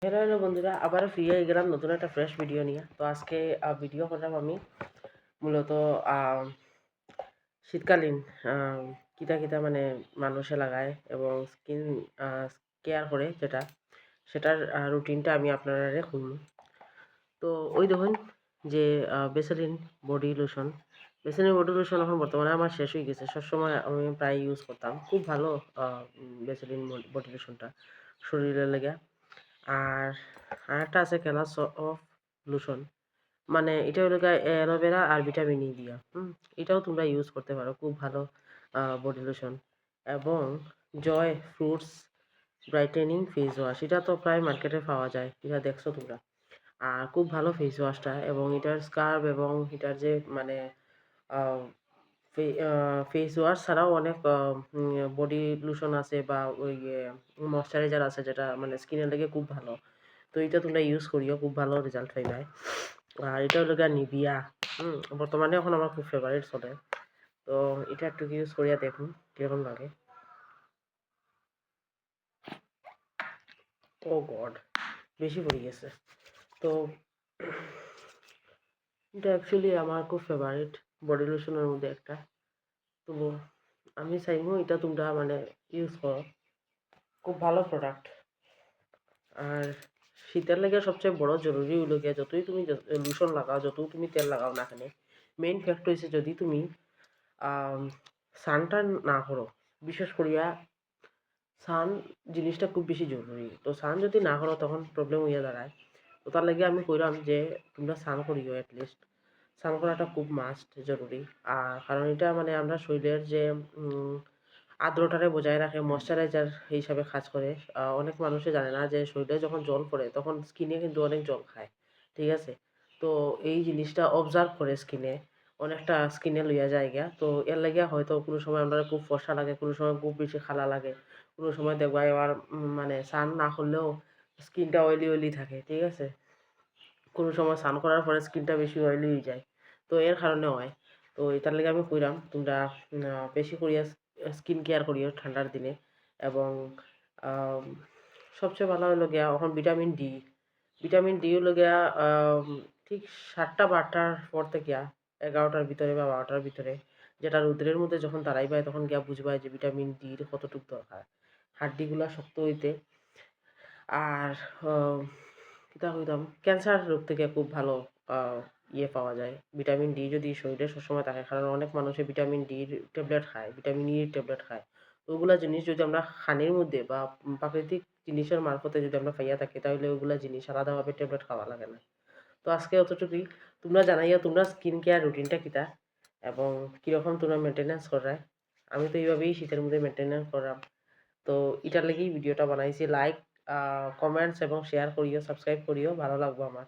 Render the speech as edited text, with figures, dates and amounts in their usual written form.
Hello বন্ধুরা, আবারও ফিরে হয়ে গেলাম নতুন একটা ফ্রেশ ভিডিও নিয়ে। তো আজকে ভিডিও করলাম আমি মূলত শীতকালীন কিতা কিতা মানে মানুষে লাগায় এবং স্কিন কেয়ার করে সেটার রুটিনটা আমি আপনারা খুলব। তো ওই দেখুন যে Vaseline body lotion. Vaseline body lotion এখন বর্তমানে আমার শেষ হয়ে গেছে। সবসময় আমি প্রায় ইউজ করতাম। খুব ভালো বেসলিন বডি লোশনটা শরীরের লেগে। আর আরেকটা আছে কেলাস অফ লোশন, মানে এটা হলো অ্যালোভেরা আর ভিটামিন ই দিয়া। এটাও তোমরা ইউজ করতে পারো, খুব ভালো বডি লোশন। এবং জয় ফ্রুটস ব্রাইটেনিং ফেস ওয়াশ, এটা তো প্রায় মার্কেটে পাওয়া যায়, এটা দেখছো তোমরা। আর খুব ভালো ফেস ওয়াশটা, এবং এটার স্কার্ব এবং এটার যে মানে ফেস ওয়াশ ছাড়াও অনেক বডি লোশন আছে বা ওই ময়শ্চারাইজার আছে, যেটা মানে স্কিনের লেগে খুব ভালো। তো এটা তোমরা ইউজ করিও, খুব ভালো রেজাল্ট পাইবে। আর এটা হলো গিয়া নিভিয়া। বর্তমানে এখন আমার খুব ফেভারিট চলে। তো এটা একটু ইউজ করিয়া দেখুন কিরকম লাগে। ও গড, বেশি পড়ে গেছে। তো এটা অ্যাকচুয়ালি আমার খুব ফেভারিট বডি লোশনের মধ্যে একটা। তো আমি চাইবো এটা তোমরা মানে ইউজ করো, খুব ভালো প্রোডাক্ট। আর শীতের লেগে সবচেয়ে বড় জরুরি হলো গিয়া, যতই তুমি লোশন লাগাও, যতই তুমি তেল লাগাও না কেন, মেইন ফ্যাক্ট হয়েছে যদি তুমি স্নানটা না করো। বিশেষ করিয়া স্নান জিনিসটা খুব বেশি জরুরি। তো স্নান যদি না করো তখন প্রবলেম হইয়া দাঁড়ায়। তো তার লাগে আমি কইলাম যে তোমরা স্নান করিও, অ্যাটলিস্ট স্নান করাটা খুব মাস্ট জরুরি। আর কারণ এটা মানে আমরা শরীরের যে আর্দ্রতারে বজায় রাখে, ময়শ্চারাইজার হিসাবে কাজ করে। অনেক মানুষে জানে না যে শরীরে যখন জল পড়ে তখন স্কিনে কিন্তু অনেক জল খায়, ঠিক আছে? তো এই জিনিসটা অবজার্ভ করে স্কিনে, অনেকটা স্কিনে লইয়া জায়গা। তো এর লাগিয়া হয়তো কোনো সময় আমরা খুব ফর্সা লাগে, কোনো সময় খুব বেশি খালা লাগে, কোনো সময় দেখবা এবার মানে স্নান না করলেও স্কিনটা অয়েলি অয়েলি থাকে, ঠিক আছে? কোনো সময় স্নান করার পরে স্কিনটা বেশি অয়েলি হয়ে যায়। তো এর কারণে হয়। তো এটার লেগে আমি কইরাম তোমরা বেশি করিয়া স্কিন কেয়ার করিও ঠান্ডার দিনে। এবং আম, সবচেয়ে ভালো হলো গিয়া এখন ভিটামিন ডি। ভিটামিন ডি হলো গিয়া ঠিক 7টা বা 8টার পর থেকে 11টার ভিতরে বা 12টার ভিতরে, যেটা রৌদ্রের মধ্যে যখন দাঁড়াইবাই তখন গিয়া বুঝবাই যে ভিটামিন ডির কতটুকু দরকার হাড্ডিগুলা শক্ত হইতে। আর কিতা কইতাম, ক্যান্সার রোগ থেকে খুব ভালো পাওয়া যায় ভিটামিন ডি যদি শরীরে সবসময় থাকে। কারণ অনেক মানুষে ভিটামিন ডির ট্যাবলেট খায়, ভিটামিন ইর ট্যাবলেট খায়। তো ওগুলা জিনিস যদি আমরা খানির মধ্যে বা প্রাকৃতিক জিনিসের মারফতে যদি আমরা পাইয়া থাকি, তাহলে ওগুলা জিনিস আলাদাভাবে ট্যাবলেট খাওয়া লাগে না। তো আজকে অতটুকুই। তোমরা জানাইয়া তোমরা স্কিন কেয়ার রুটিনটা কিতা এবং কিরকম তোমরা মেনটেন্যান্স করায়। আমি তো এইভাবেই শীতের মধ্যে মেনটেন্যান্স করাম। তো এটার লেগেই ভিডিওটা বানাইছি। লাইক, কমেন্টস এবং শেয়ার করিও, সাবস্ক্রাইব করিও, ভালো লাগবো আমার।